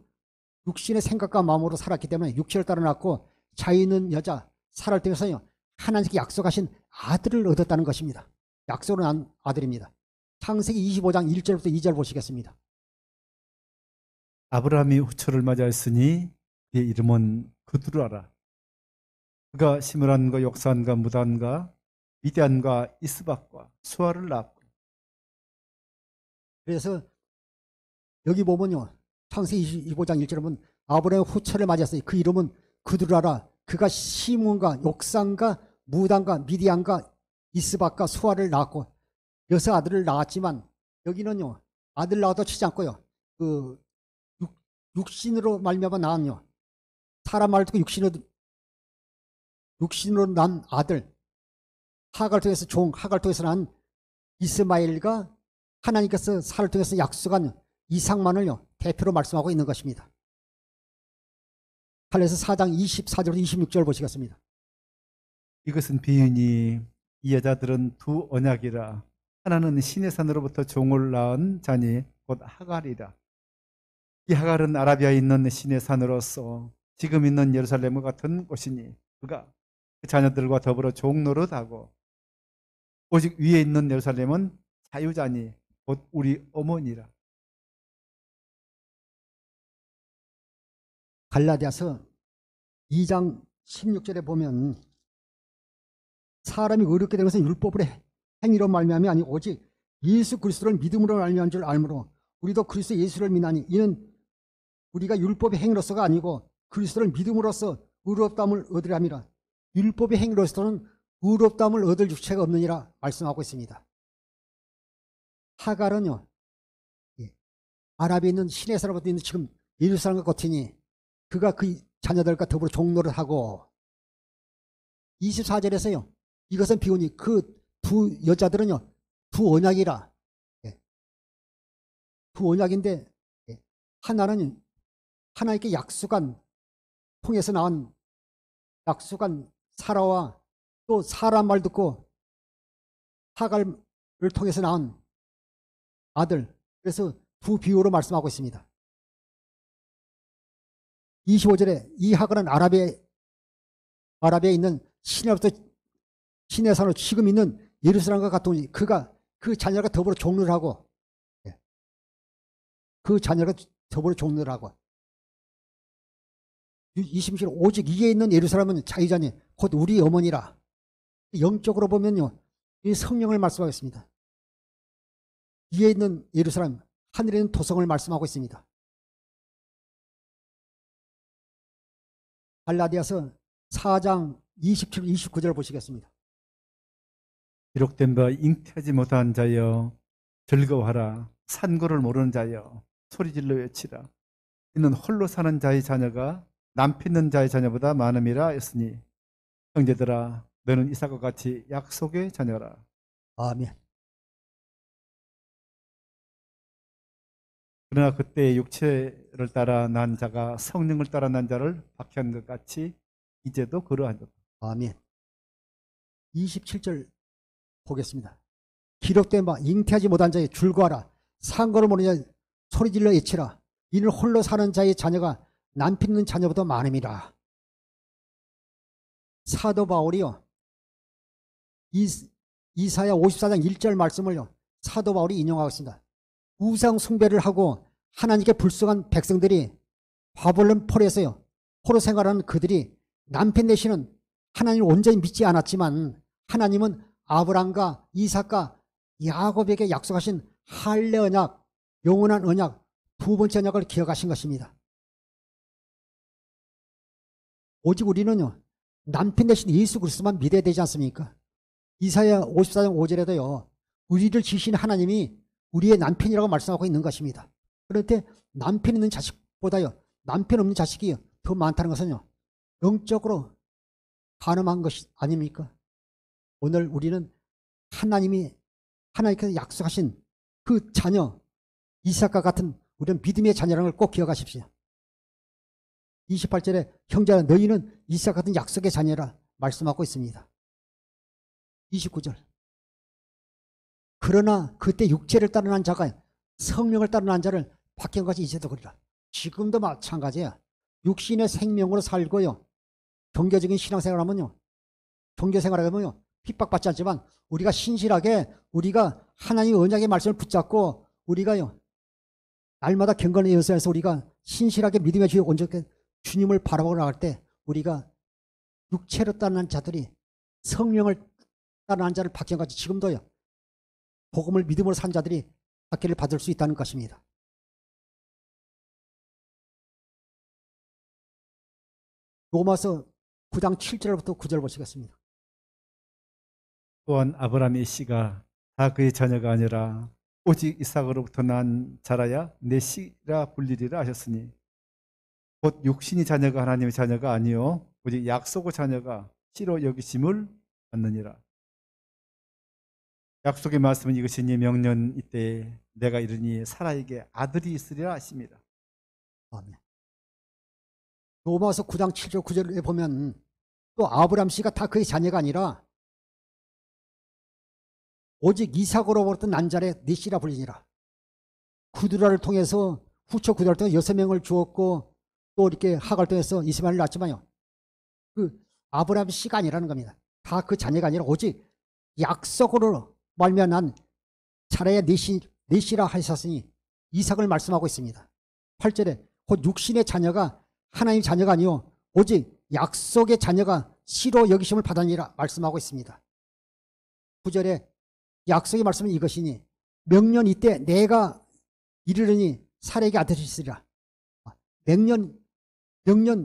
육신의 생각과 마음으로 살았기 때문에 육체를 따라 낳고 차 있는 여자 사라를 통해서요. 하나님께 약속하신 아들을 얻었다는 것입니다. 약속으로 난 아들입니다. 창세기 25장 1절부터 2절 보시겠습니다. 아브라함이 후처를 맞이하였으니 그의 이름은 그두라라. 그가 시므란과 욕산과 무단과 미디안과 이스박과 수아를 낳았고. 그래서 여기 보면요. 창세기 25장 1절에 보면 아브라함의 후처를 맞이했어요. 그 이름은 그두라라. 그가 시므온과 욕산과 무단과 미디안과 이스박과 수아를 낳았고 6아들을 낳았지만 여기는요. 아들 낳아도 치지 않고요. 그 육신으로 말미암아 낳은요. 사람 말을 듣고 육신으로 난 아들 하가를 통해서 하가를 통해서 난 이스마엘과 하나님께서 사를 통해서 약속한 이삭만을요. 대표로 말씀하고 있는 것입니다. 갈라디아서 4장 24절부터 26절 보시겠습니다. 이것은 비유니 이 여자들은 두 언약이라. 하나는 신의 산으로부터 종을 낳은 자니 곧 하갈이라. 이 하갈은 아라비아에 있는 신의 산으로서 지금 있는 예루살렘과 같은 곳이니 그가 그 자녀들과 더불어 종노릇하고 오직 위에 있는 예루살렘은 자유자니 곧 우리 어머니라. 갈라디아서 2장 16절에 보면 사람이 의롭게 된 것은 율법으로 행위로 말미암이 아니 오직 예수 그리스도를 믿음으로 말미암은 줄 알므로 우리도 그리스도 예수를 믿나니 이는 우리가 율법의 행위로서가 아니고 그리스도를 믿음으로써 의롭다함을 얻으려 함이라. 율법의 행위로서는 의롭다함을 얻을 육체가 없느니라 말씀하고 있습니다. 하갈은요. 아랍에 있는 신의 사람으로 있는 지금 예루살렘과 같으니 그가 그 자녀들과 더불어 종노를 하고 24절에서요. 이것은 비우니 그 두 여자들은요. 두 언약이라. 두 언약인데 하나는 하나님께 약속한 통해서 나온 약속한 사라와 또 사라 말 듣고 하갈을 통해서 나온 아들. 그래서 두 비유로 말씀하고 있습니다. 25절에 이 하갈은 아라비아에 있는 신의 산으로 지금 있는 예루살렘과 같으니 그가 그 자녀가 더불어 종로를 하고 그 자녀가 더불어 종로를 하고 26절 오직 이에 있는 예루살렘은 자유자니 곧 우리 어머니라. 영적으로 보면요. 이 성령을 말씀하겠습니다. 위에 있는 예루살렘 하늘에 있는 도성을 말씀하고 있습니다. 갈라디아서 4장 27, 29절 보시겠습니다. 기록된 바 잉태하지 못한 자여 즐거워하라. 산고를 모르는 자여 소리질러 외치라. 이는 홀로 사는 자의 자녀가 남편 있는 자의 자녀보다 많음이라 했으니 형제들아 너는 이삭과 같이 약속의 자녀라. 아멘. 그러나 그때 육체를 따라 난 자가 성령을 따라 난 자를 박해한 것 같이 이제도 그러하다. 아멘. 27절 보겠습니다. 기록된 바 잉태하지 못한 자의 줄거하라. 상거를 모르냐 소리질러 외치라. 이는 홀로 사는 자의 자녀가 남편 있는 자녀보다 많음이라. 사도 바울이요. 이사야 54장 1절 말씀을요. 사도 바울이 인용하고 있습니다. 우상 숭배를 하고 하나님께 불순한 백성들이 바벨론 폴에서요. 포로 생활하는 그들이 남편 되시는 하나님을 온전히 믿지 않았지만 하나님은 아브람과 이삭과 야곱에게 약속하신 할례 언약, 영원한 언약, 두 번째 언약을 기억하신 것입니다. 오직 우리는요. 남편 대신 예수 그리스도만 믿어야 되지 않습니까? 이사야 54장 5절에도요. 우리를 지신 하나님이 우리의 남편이라고 말씀하고 있는 것입니다. 그런데 남편 있는 자식보다요. 남편 없는 자식이 더 많다는 것은요. 영적으로 가늠한 것이 아닙니까? 오늘 우리는 하나님께서 약속하신 그 자녀, 이삭과 같은 우리는 믿음의 자녀라는 걸 꼭 기억하십시오. 28절에 형제야 너희는 이삭 같은 약속의 자녀라 말씀하고 있습니다. 29절 그러나 그때 육체를 따르는 자가 성령을 따르는 자를 박형같이 이제도 그리라. 지금도 마찬가지야. 육신의 생명으로 살고요. 종교적인 신앙생활을 하면요. 종교생활을 하면요. 핍박받지 않지만 우리가 신실하게 우리가 하나님의 언약의 말씀을 붙잡고 우리가요. 날마다 경건의 연습에서 우리가 신실하게 믿음의 주에 온전하게 주님을 바라보고 나갈 때 우리가 육체로 따르는 자들이 성령을 따르는 자를 박형같이 지금도요. 복음을 믿음으로 산 자들이 박해를 받을 수 있다는 것입니다. 로마서 9장 7절부터 9절 보시겠습니다. 또한 아브라함의 씨가 다 그의 자녀가 아니라 오직 이삭으로부터 난 자라야 내 씨라 불리리라 하셨으니 곧 육신이 자녀가 하나님의 자녀가 아니요 오직 약속의 자녀가 씨로 여기심을 받느니라. 약속의 말씀은 이것이니 명년 이때 내가 이르니 사라에게 아들이 있으리라 하십니다. 아멘. 로마서 9장 7절 9절에 보면 또 아브라함 씨가 다 그의 자녀가 아니라 오직 이삭으로부터 난 자의 네 씨라 불리니라. 구두라를 통해서 후처 구두라를 통해서 6명을 주었고 또 이렇게 하갈 통해서 이스마엘을 낳았지만요. 그 아브라함 씨가 아니라는 겁니다. 다 그 자녀가 아니라 오직 약속으로 말미암아 자라야 네 씨라 하셨으니 이삭을 말씀하고 있습니다. 8절에 곧 육신의 자녀가 하나님의 자녀가 아니요 오직 약속의 자녀가 씨로 여기심을 받으니라 말씀하고 있습니다. 9절에 약속의 말씀은 이것이니 명년 이때 내가 이르르니 사라에게 아들이 있으리라. 명년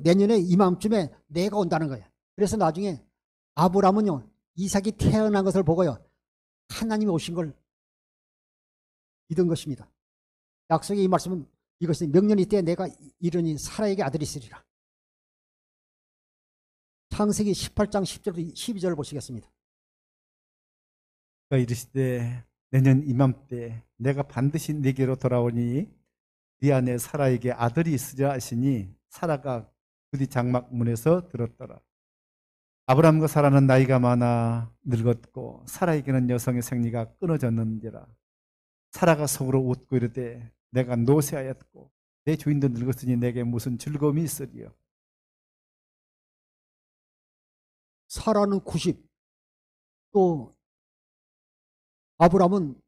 내년에 이맘쯤에 내가 온다는 거예요. 그래서 나중에 아브라함은요 이삭이 태어난 것을 보고요 하나님이 오신 걸 믿은 것입니다. 약속의 이 말씀은 이것은 명년 이때 내가 이르니 사라에게 아들이 있으리라. 창세기 18장 10절 12절을 보시겠습니다. 그가 이르시되 내년 이맘때 내가 반드시 네게로 돌아오니 네 안에 사라에게 아들이 있으리라 하시니 사라가 그뒤 장막문에서 들었더라. 아브라함과 사라는 나이가 많아 늙었고 사라에게는 여성의 생리가 끊어졌는지라. 사라가 속으로 웃고 이르되 내가 노쇠하였고 내 주인도 늙었으니 내게 무슨 즐거움이 있으리요. 사라는 90, 또 아브라함은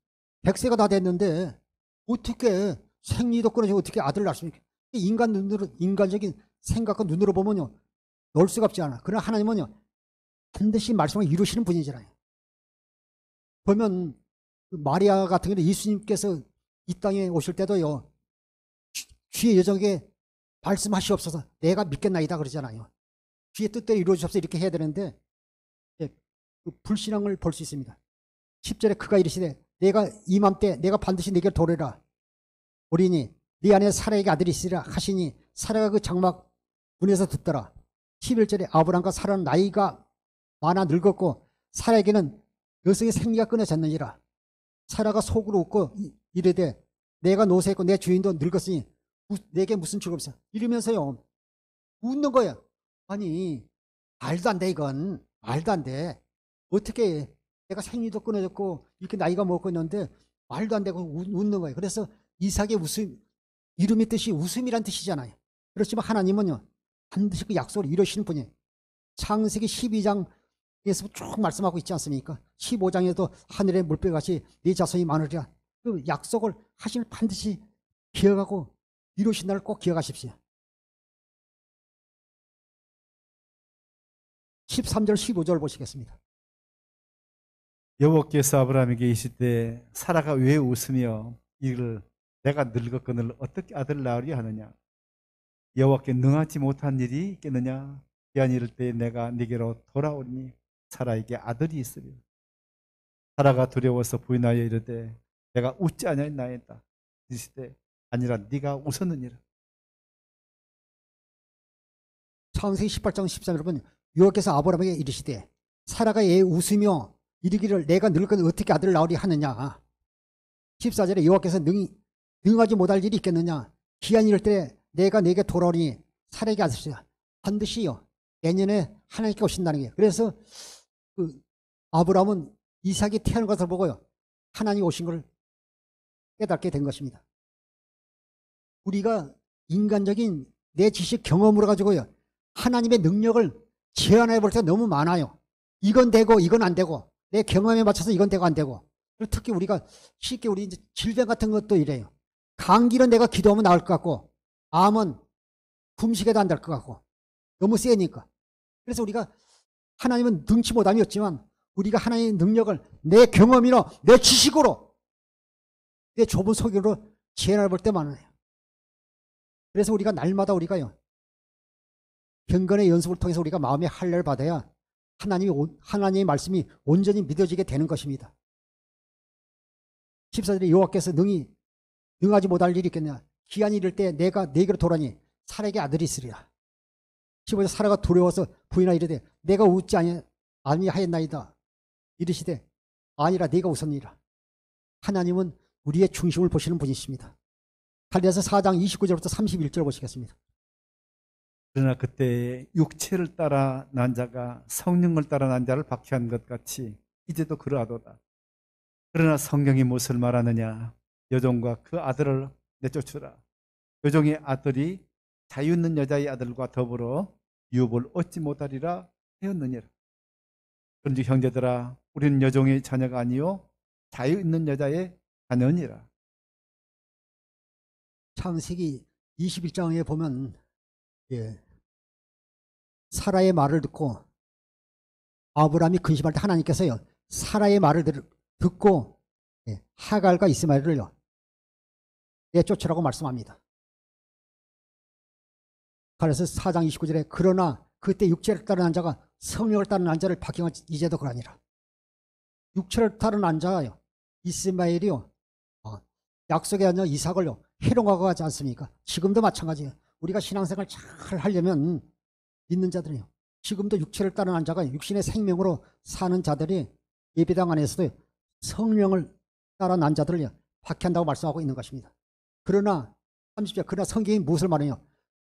100세가 다 됐는데 어떻게 생리도 끊어지고 어떻게 아들을 낳습니까? 인간적인 생각과 눈으로 보면요 넣을 수가 없지 않아. 그러나 하나님은요 반드시 말씀을 이루시는 분이잖아요. 보면 마리아 같은 경우는 예수님께서 이 땅에 오실 때도요 주의 여정에 말씀하시옵소서 내가 믿겠나이다 그러잖아요. 주의 뜻대로 이루어지옵소서 이렇게 해야 되는데 그 불신앙을 볼 수 있습니다. 10절에 그가 이르시되 내가 이맘때 내가 반드시 네게 도래라 오리니 네 안에 사라에게 아들이 있으리라 하시니 사라가 그 장막 문에서 듣더라. 11절에 아브람과 사라는 나이가 많아 늙었고 사라에게는 여성의 생리가 끊어졌느니라. 사라가 속으로 웃고 이르되 내가 노쇠했고 내 주인도 늙었으니 내게 무슨 즐거움이 있어. 이러면서요 웃는 거야. 아니 말도 안 돼. 이건 말도 안 돼. 어떻게 내가 생리도 끊어졌고 이렇게 나이가 먹고 있는데 말도 안 되고 웃는 거예요. 그래서 이삭의 웃음, 이름의 뜻이 웃음이란 뜻이잖아요. 그렇지만 하나님은요 반드시 그 약속을 이루시는 분이에요. 창세기 12장에서 쭉 말씀하고 있지 않습니까? 15장에도 하늘의 물배같이 네 자손이 많으리라. 그 약속을 하시는 반드시 기억하고 이루신다를 꼭 기억하십시오. 13절 15절 보시겠습니다. 여호와께서 아브라함에게 이르시되 사라가 왜 웃으며 이를 내가 늙었거늘 어떻게 아들을 낳으려 하느냐. 여호와께 능하지 못한 일이 있겠느냐. 기한이 이를 때 내가 네게로 돌아오니 사라에게 아들이 있으리라. 사라가 두려워서 부인하여 이르되 내가 웃지 아니하였나이다. 이르시되 아니라 네가 웃었느니라. 창세기 18장 13절 보면 여호와께서 아브라함에게 이르시되 사라가 얘 웃으며 이르기를 내가 늙거든 어떻게 아들을 낳으리 하느냐. 14절에 여호와께서 능히 능하지 못할 일이 있겠느냐. 기한 이를 때 내가 내게 돌아오니 살에게 안쓰시라. 반드시요 내년에 하나님께 오신다는 게. 그래서 그 아브라함은 이삭이 태어난 것을 보고요 하나님 오신 걸 깨닫게 된 것입니다. 우리가 인간적인 내 지식 경험으로 가지고요 하나님의 능력을 제한해 볼 때가 너무 많아요. 이건 되고 이건 안 되고 내 경험에 맞춰서 이건 되고 안 되고. 특히 우리가 쉽게 우리 이제 질병 같은 것도 이래요. 감기는 내가 기도하면 나을 것 같고 암은 금식해도 안 될 것 같고 너무 세니까. 그래서 우리가 하나님은 능치 못함이 없지만 우리가 하나님의 능력을 내 경험이나 내 지식으로 내 좁은 소견으로 제한해 볼 때 많아요. 그래서 우리가 날마다 우리가요 경건의 연습을 통해서 우리가 마음의 할례를 받아야 하나님의 말씀이 온전히 믿어지게 되는 것입니다. 14절에 여호와께서 능하지 못할 일이 있겠냐. 기한이 이를 때 내가 내게로 돌아니 사라에게 아들이 있으리라. 15절 사라가 두려워서 부인하 이르되 내가 웃지 아니하였나이다. 이르시되 아니라 네가 웃었니라. 하나님은 우리의 중심을 보시는 분이십니다. 갈라디아서 4장 29절부터 31절 보시겠습니다. 그러나 그때 육체를 따라 난 자가 성령을 따라 난 자를 박해한 것 같이 이제도 그러하도다. 그러나 성경이 무엇을 말하느냐. 여종과 그 아들을 내쫓으라. 여종의 아들이 자유 있는 여자의 아들과 더불어 유업을 얻지 못하리라 하였느니라. 그런즉 형제들아 우리는 여종의 자녀가 아니요 자유 있는 여자의 자녀니라. 창세기 21장에 보면 사라의 말을 듣고 아브라함이 근심할 때 하나님께서요 사라의 말을 듣고 하갈과 이스마엘을요 내쫓으라고 말씀합니다. 그래서 4장 29절에 그러나 그때 육체를 따르는 자가 성령을 따르는 자를 박형한 이제도 그러니라. 육체를 따르는 자가요 이스마엘이요 약속의 자녀 이삭을요 해롱하고 하지 않습니까? 지금도 마찬가지예요. 우리가 신앙생활 잘 하려면 믿는 자들이요 지금도 육체를 따르는 자가 육신의 생명으로 사는 자들이 예배당 안에서도 성령을 따라 난 자들을 박해한다고 말씀하고 있는 것입니다. 그러나 30절 그러나 성경이 무엇을 말하냐.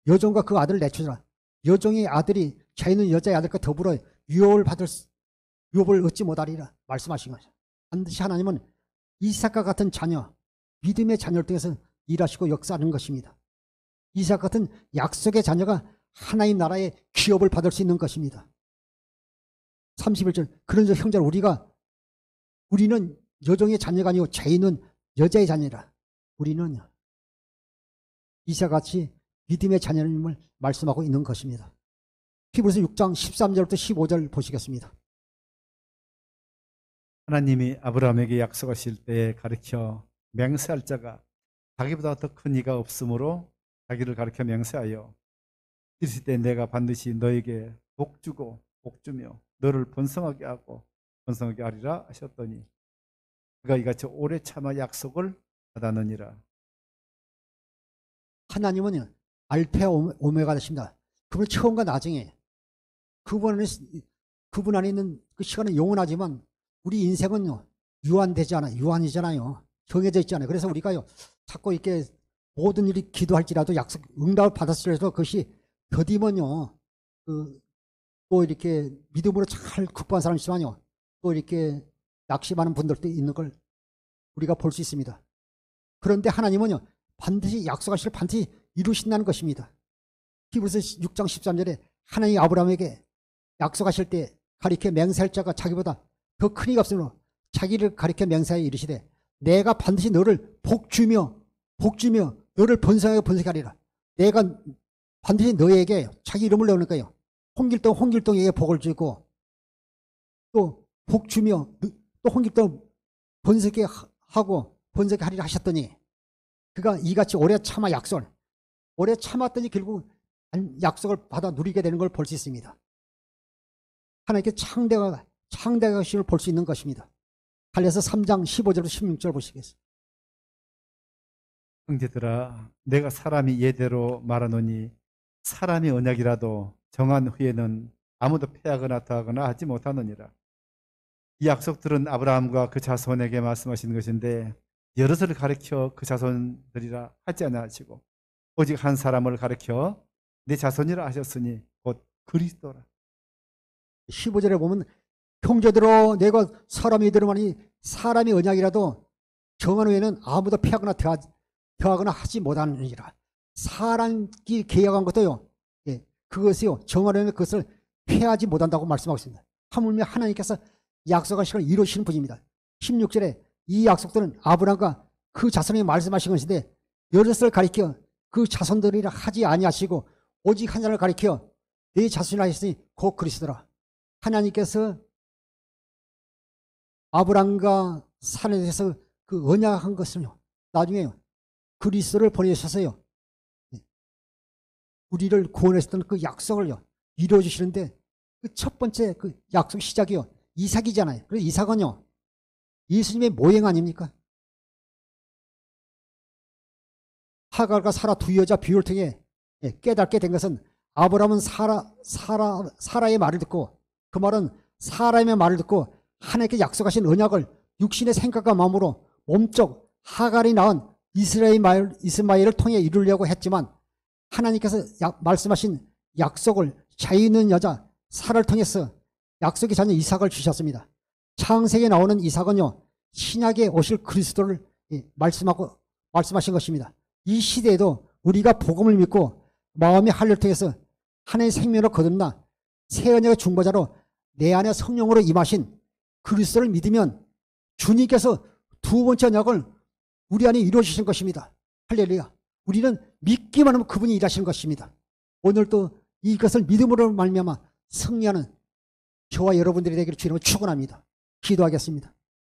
여종과 그 아들을 내쫓으라. 여종의 아들이 자유는 여자의 아들과 더불어 유업을 얻지 못하리라 말씀하신 거죠. 반드시 하나님은 이삭과 같은 자녀 믿음의 자녀를 통해서 일하시고 역사하는 것입니다. 이삭 같은 약속의 자녀가 하나님 나라의 기업을 받을 수 있는 것입니다. 31절 그런즉 형제를 우리는 여종의 자녀가 아니고 자유는 여자의 자녀라. 우리는 이삭같이 믿음의 자녀님을 말씀하고 있는 것입니다. 히브리서 6장 13절부터 15절 보시겠습니다. 하나님이 아브라함에게 약속하실 때에 가르쳐 맹세할 자가 자기보다 더 큰 이가 없으므로 자기를 가르쳐 맹세하여 이르실 때 내가 반드시 너에게 복주고 복주며 너를 번성하게 하고 번성하게 하리라 하셨더니 그가 이같이 오래 참아 약속을 받았느니라. 하나님은 알파 오메가 되십니다. 그분 처음과 나중에 그분 안에 있는 그 시간은 영원하지만 우리 인생은 유한되지 않아요. 유한이잖아요. 정해져 있잖아요. 그래서 우리가요 자꾸 이렇게 모든 일이 기도할지라도 약속 응답을 받았을지라도 그것이 더디면요 또 이렇게 믿음으로 잘 극복한 사람이 있지만요 또 이렇게 낙심하는 분들도 있는 걸 우리가 볼 수 있습니다. 그런데 하나님은요 반드시 약속하실 반드시 이루신다는 것입니다. 히브리서 6장 13절에 하나님이 아브라함에게 약속하실 때 가리켜 맹세할 자가 자기보다 더 큰 이가 없으므로 자기를 가리켜 맹세하여 이르시되 내가 반드시 너를 복주며 너를 번성하게 하리라. 내가 반드시 너에게 자기 이름을 내오는 거예요. 홍길동에게 복을 주고 또 복주며 또 홍길동 번성하게 하고 번성하게 하리라 하셨더니 그가 이같이 오래 참아 오래 참았더니 결국 약속을 받아 누리게 되는 걸 볼 수 있습니다. 하나님께 창대하심을 볼 수 있는 것입니다. 갈라디아서 3장 15절부터 16절 보시겠습니다. 형제들아 내가 사람이 예대로 말하노니 사람이 언약이라도 정한 후에는 아무도 패하거나 더하거나 하지 못하느니라. 이 약속들은 아브라함과 그 자손에게 말씀하신 것인데 여럿을 가리켜 그 자손들이라 하지 아니하시고 오직 한 사람을 가리켜 내 자손이라 하셨으니 곧 그리스도라. 15절에 보면 형제들아 내가 사람이 이르노니 사람이 언약이라도 정한 후에는 아무도 피하거나 더하거나 하지 못하느니라. 사람끼리 계약한 것도요. 그것이요. 정하려면 그것을 폐하지 못한다고 말씀하고 있습니다. 하물며 하나님께서 약속하신 걸 이루시는 분입니다. 16절에 이 약속들은 아브라함과 그 자손에게 말씀하신 것인데 여럿을 가리켜 그 자손들이라 하지 아니하시고 오직 한 자를 가리켜 내 자손이라 하셨으니 곧 그리스도라. 하나님께서 아브라함과 산에 대해서 그 언약한 것을요. 나중에 그리스도를 보내셔서요. 우리를 구원하셨던 그 약속을요. 이루어 주시는데 그 첫 번째 그 약속 시작이요. 이삭이잖아요. 그래서 이삭은요. 예수님의 모형 아닙니까? 하갈과 사라 두 여자 비유를 통해 깨닫게 된 것은 아브라함은 사라의 말을 듣고 그 말은 사람의 말을 듣고 하나님께 약속하신 언약을 육신의 생각과 마음으로 몸쪽 하갈이 낳은 이스마엘을 통해 이루려고 했지만 하나님께서 말씀하신 약속을 자유 있는 여자 사라를 통해서 약속의 자녀 이삭을 주셨습니다. 창세기에 나오는 이삭은요. 신약에 오실 그리스도를 말씀하신 것입니다. 이 시대에도 우리가 복음을 믿고 마음의 할례를 통해서 하나님의 생명을 거듭나 새 언약의 중보자로 내 안에 성령으로 임하신 그리스도를 믿으면 주님께서 두 번째 언약을 우리 안에 이루어 주신 것입니다. 할렐루야. 우리는 믿기만 하면 그분이 일하시는 것입니다. 오늘도 이것을 믿음으로 말미암아 승리하는 저와 여러분들이 되기를 주님을 축원합니다. 기도하겠습니다.